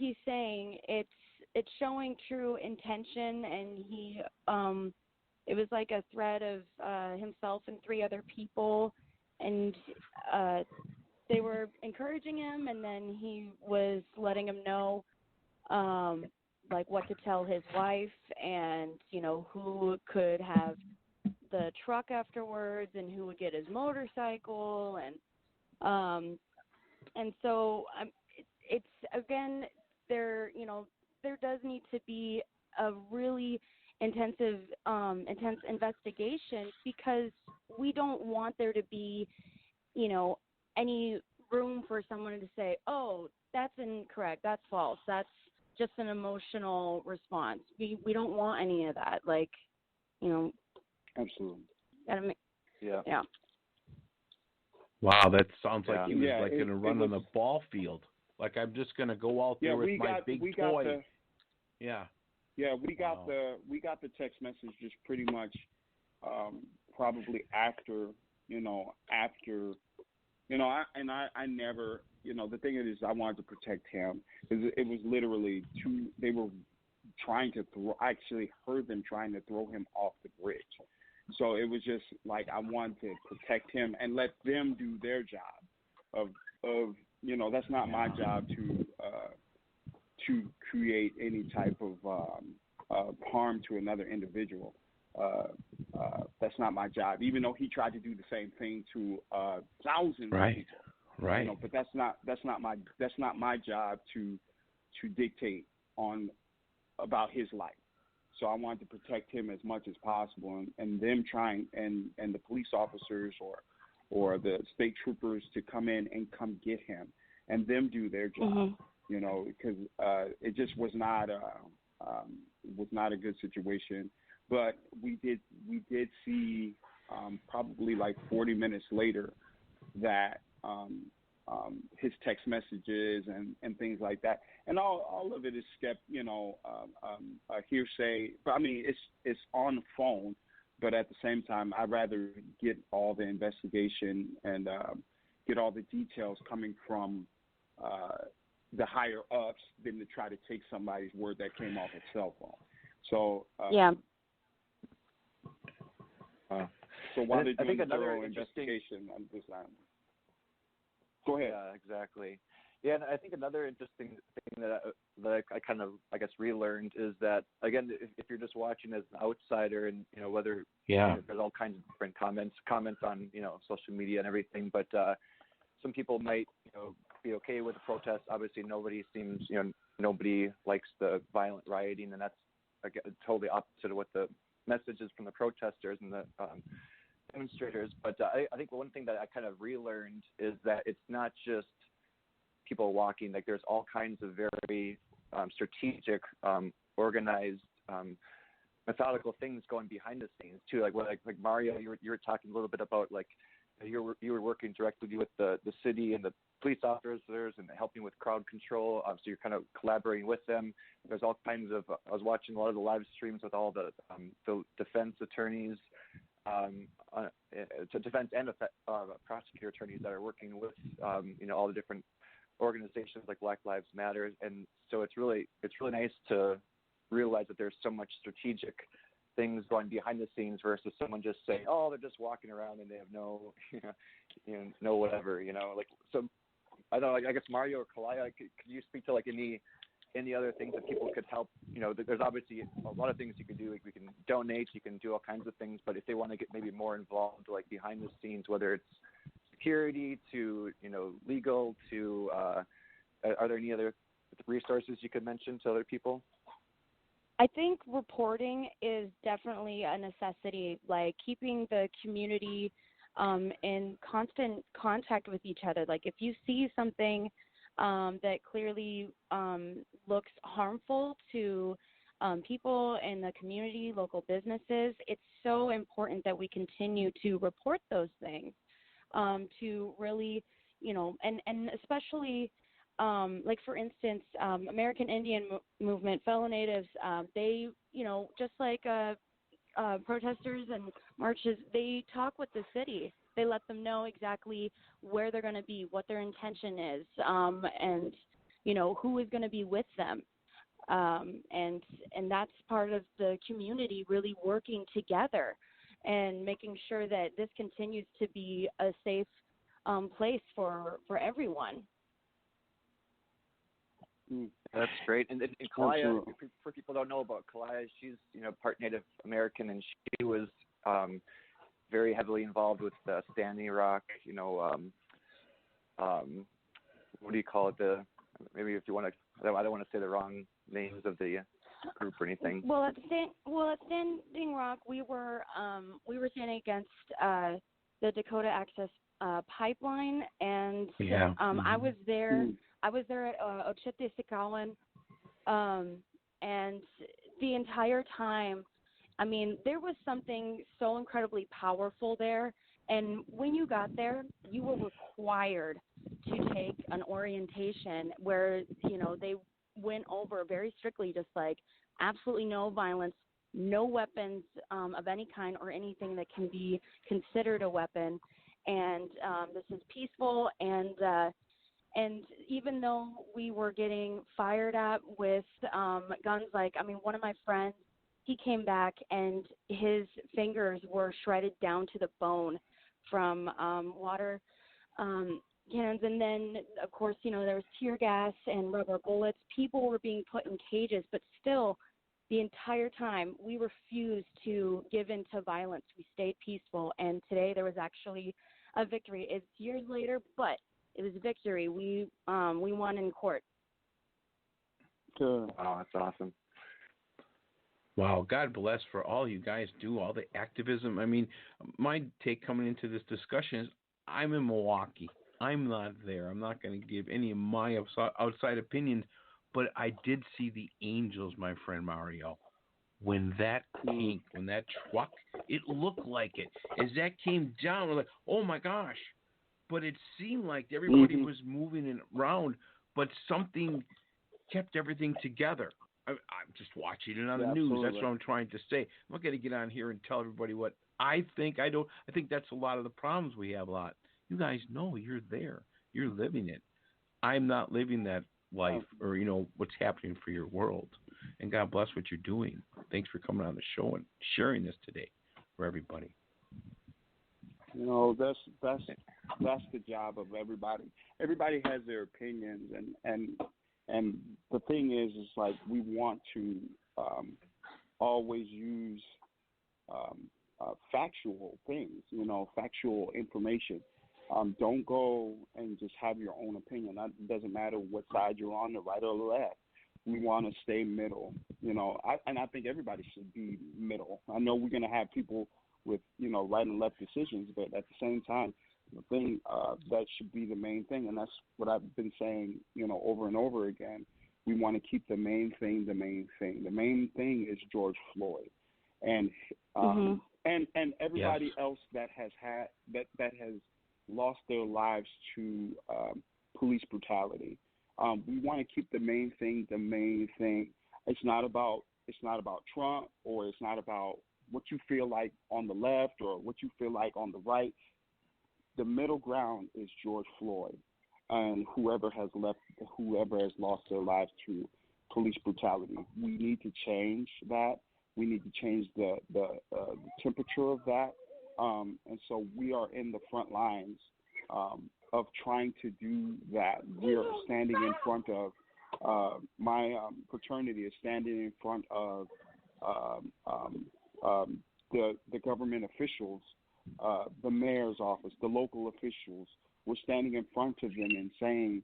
he's saying, it's showing true intention, and he it was like a threat of himself and 3 other people, and they were encouraging him, and then he was letting him know like what to tell his wife, and who could have the truck afterwards, and who would get his motorcycle, and so it's again, there does need to be a really intense investigation, because we don't want there to be any room for someone to say, oh, that's incorrect, that's false, that's just an emotional response. We don't want any of that. Absolutely. Yeah. Wow, that sounds like he was going to run was, on the ball field. Like, I'm just going to go out there with my big toy. Yeah, we got the text message just pretty much probably after I never, the thing is, I wanted to protect him. It was literally they were trying to I actually heard them trying to throw him off the bridge. So it was just like, I wanted to protect him and let them do their job of that's not my job to create any type of harm to another individual. That's not my job, even though he tried to do the same thing to thousands of people. Right. But that's not my job to dictate about his life. So I wanted to protect him as much as possible, and them trying and the police officers or the state troopers to come in and come get him and them do their job. Because it just was not a good situation. But we did see probably like 40 minutes later that his text messages and things like that, and all of it is hearsay. But I mean, it's on the phone. But at the same time, I'd rather get all the investigation and get all the details coming from the higher ups than to try to take somebody's word that came off a cell phone. So So while they're doing a thorough investigation, I'm just go ahead. Yeah, exactly. Yeah, and I think another interesting thing that I kind of, I guess, relearned is that, again, if you're just watching as an outsider, and whether there's all kinds of different comments on social media and everything, but some people might be okay with the protest. Obviously, nobody likes the violent rioting, and that's totally opposite of what the message is from the protesters and the demonstrators. But I think one thing that I kind of relearned is that it's not just people walking. Like, there's all kinds of very strategic, organized, methodical things going behind the scenes too. Like Mario, you were talking a little bit about, like, you were working directly with the city and the police officers and helping with crowd control. So you're kind of collaborating with them. There's all kinds of. I was watching a lot of the live streams with all the defense attorneys, to defense and prosecutor attorneys that are working with all the different organizations like Black Lives Matter. And so it's really nice to realize that there's so much strategic things going behind the scenes versus someone just saying, oh, they're just walking around and they have no, no whatever, like. So I don't know. I guess Mario or Kalliah, could you speak to like any other things that people could help? There's obviously a lot of things you can do. Like, we can donate, you can do all kinds of things. But if they want to get maybe more involved, like behind the scenes, whether it's security to legal to, are there any other resources you could mention to other people? I think reporting is definitely a necessity, like keeping the community in constant contact with each other. Like, if you see something that clearly looks harmful to people in the community, local businesses, it's so important that we continue to report those things, to really, and especially like, for instance, American Indian Movement, fellow natives, they, just like protesters and marches, they talk with the city. They let them know exactly where they're going to be, what their intention is, and who is going to be with them. And that's part of the community really working together and making sure that this continues to be a safe place for everyone. That's great. And Kalliah, for people who don't know about Kalliah, she's part Native American, and she was very heavily involved with Standing Rock. What do you call it? Maybe if you want to, I don't want to say the wrong names of the group or anything. Well, at Standing Rock, we were standing against the Dakota Access Pipeline, and I was there. I was there at Ochete and the entire time, I mean, there was something so incredibly powerful there. And when you got there, you were required to take an orientation where, they went over very strictly, just like absolutely no violence, no weapons of any kind or anything that can be considered a weapon. And this is peaceful. And even though we were getting fired at with guns, one of my friends, he came back and his fingers were shredded down to the bone from water cannons. And then, of course, there was tear gas and rubber bullets. People were being put in cages, but still, the entire time, we refused to give in to violence. We stayed peaceful, and today there was actually a victory. It's years later, but it was a victory. We won in court. Good. Wow, that's awesome. Wow, God bless for all you guys do, all the activism. I mean, my take coming into this discussion is I'm in Milwaukee. I'm not there. I'm not going to give any of my outside opinions, but I did see the Angels, my friend Mario. When that tank, when that truck, it looked like it. As that came down, we're like, oh my gosh. But it seemed like everybody was moving around, but something kept everything together. I'm just watching it on the news. That's what I'm trying to say. I'm not going to get on here and tell everybody what I think. I think that's a lot of the problems we have a lot. You guys know you're there. You're living it. I'm not living that life or, what's happening for your world. And God bless what you're doing. Thanks for coming on the show and sharing this today for everybody. That's the job of everybody. Everybody has their opinions, and the thing is like we want to always use factual things, factual information. Don't go and just have your own opinion. It doesn't matter what side you're on, the right or the left. We want to stay middle, I think everybody should be middle. I know we're going to have people with, right and left decisions, but at the same time, the thing that should be the main thing, and that's what I've been saying, over and over again. We want to keep the main thing the main thing. The main thing is George Floyd, and everybody else that has lost their lives to police brutality. We want to keep the main thing the main thing. It's not about Trump, or it's not about what you feel like on the left or what you feel like on the right. The middle ground is George Floyd and whoever has lost their lives to police brutality. We need to change that. We need to change the temperature of that. And so we are in the front lines of trying to do that. We are standing in front of my fraternity is standing in front of the government officials, the mayor's office, the local officials. We're standing in front of them and saying,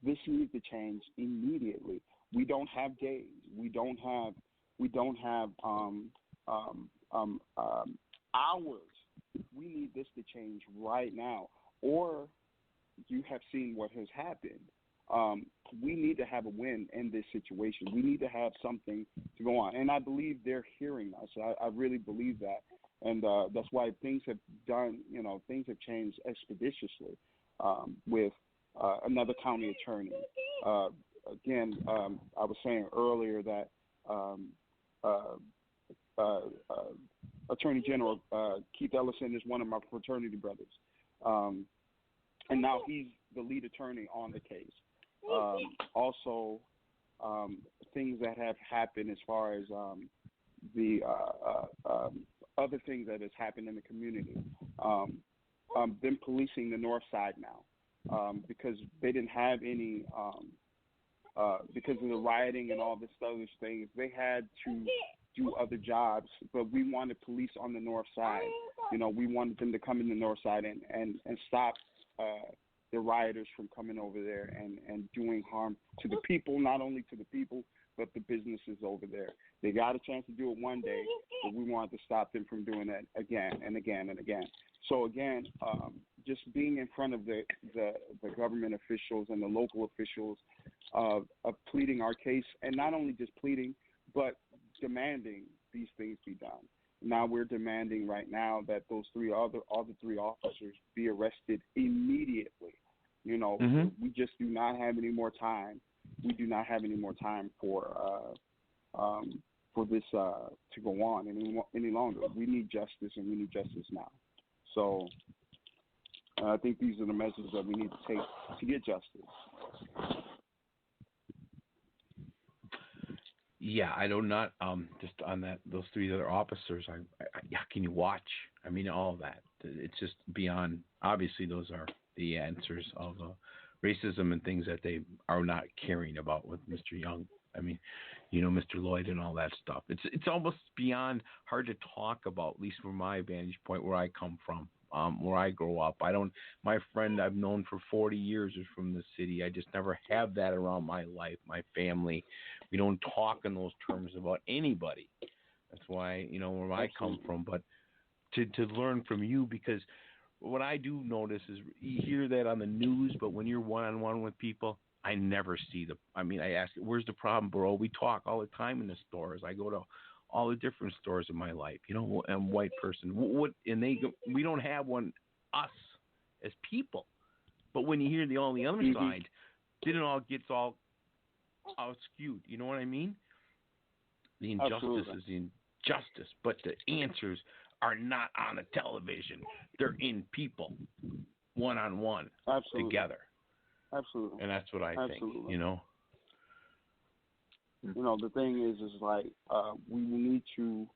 this needs to change immediately. We don't have days. We don't have hours. We need this to change right now. Or you have seen what has happened. We need to have a win in this situation. We need to have something to go on. And I believe they're hearing us. I really believe that. And that's why things have changed expeditiously with another county attorney. Again, I was saying earlier that Attorney General Keith Ellison is one of my fraternity brothers. And now he's the lead attorney on the case. Also, things that have happened as far as the other things that has happened in the community. Them policing the north side now because they didn't have any because of the rioting and all this other things. They had to do other jobs, but we wanted police on the north side. We wanted them to come in the north side and stop the rioters from coming over there and doing harm to the people, not only to the people, but the businesses over there. They got a chance to do it one day, but we wanted to stop them from doing that again and again and again. So again, just being in front of the government officials and the local officials of pleading our case, and not only just pleading, but demanding these things be done. Now we're demanding right now that all the three officers be arrested immediately. We just do not have any more time. We do not have any more time for this to go on any longer. We need justice, and we need justice now. So I think these are the measures that we need to take to get justice. Yeah, I do not. Just on those three other officers, how can you watch? I mean, all of that. It's just beyond. Obviously, those are the answers of racism and things that they are not caring about with Mr. Young. I mean, Mr. Lloyd and all that stuff. It's almost beyond hard to talk about, at least from my vantage point where I come from, where I grow up. My friend I've known for 40 years is from the city. I just never have that around my life, my family. We don't talk in those terms about anybody. That's why, where I come from. But to learn from you, because what I do notice is you hear that on the news, but when you're one-on-one with people, I never see I ask, where's the problem, bro? We talk all the time in the stores. I go to all the different stores in my life, I'm a white person. We don't have one, us, as people. But when you hear on the other side, then it all gets all skewed. You know what I mean? The injustice Absolutely. is the injustice, but the answers are not on the television. They're in people, one-on-one, Absolutely. together. Absolutely. And that's what I think, The thing is like we need to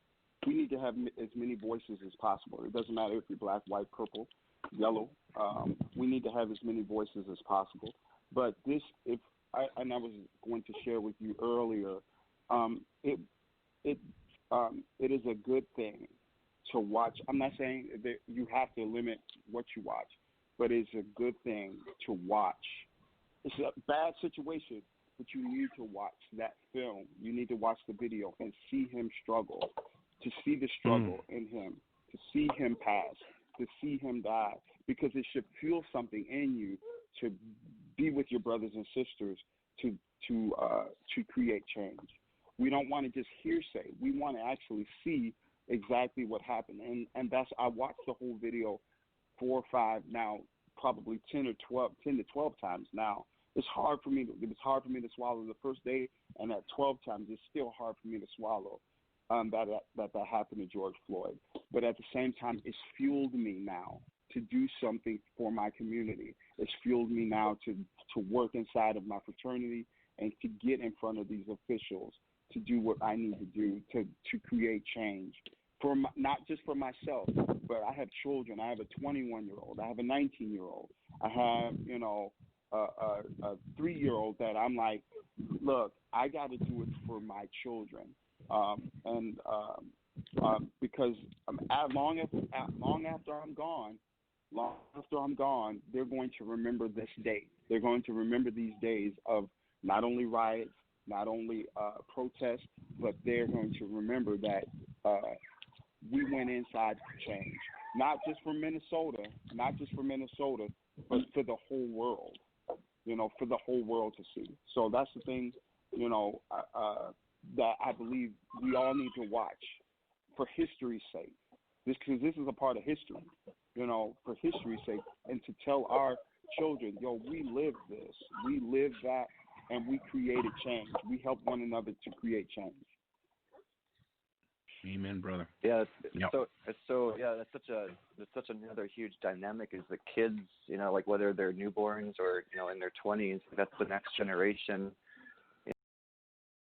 have as many voices as possible. It doesn't matter if you're black, white, purple, yellow. We need to have as many voices as possible. But I was going to share with you earlier, it is a good thing to watch. I'm not saying that you have to limit what you watch, but it's a good thing to watch. It's a bad situation, but you need to watch that film. You need to watch the video and see him struggle, to see the struggle in him, to see him pass, to see him die, because it should fuel something in you to be with your brothers and sisters to create change. We don't want to just hearsay. We want to actually see exactly what happened. And that's, I watched the whole video 4 or 5 now, probably 10 to 12 times now. It's hard for me to swallow the first day, and at 12 times it's still hard for me to swallow that happened to George Floyd. But at the same time, it's fueled me now to do something for my community. It's fueled me now to work inside of my fraternity and to get in front of these officials, to do what I need to do to create change. Not just for myself, but I have children. I have a 21-year-old. I have a 19-year-old. I have, a 3-year-old that I'm like, look, I got to do it for my children. Because long after I'm gone, they're going to remember this day. They're going to remember these days of not only riots, not only protests, but they're going to remember that we went inside for change. Not just for Minnesota, but for the whole world. For the whole world to see. So that's the thing, that I believe we all need to watch for history's sake. Because this is a part of history, for history's sake, and to tell our children, we lived this, we lived that, and we created change. We helped one another to create change. Amen, brother. Yeah, Yep. That's such another huge dynamic is the kids, like whether they're newborns or in their 20s, that's the next generation.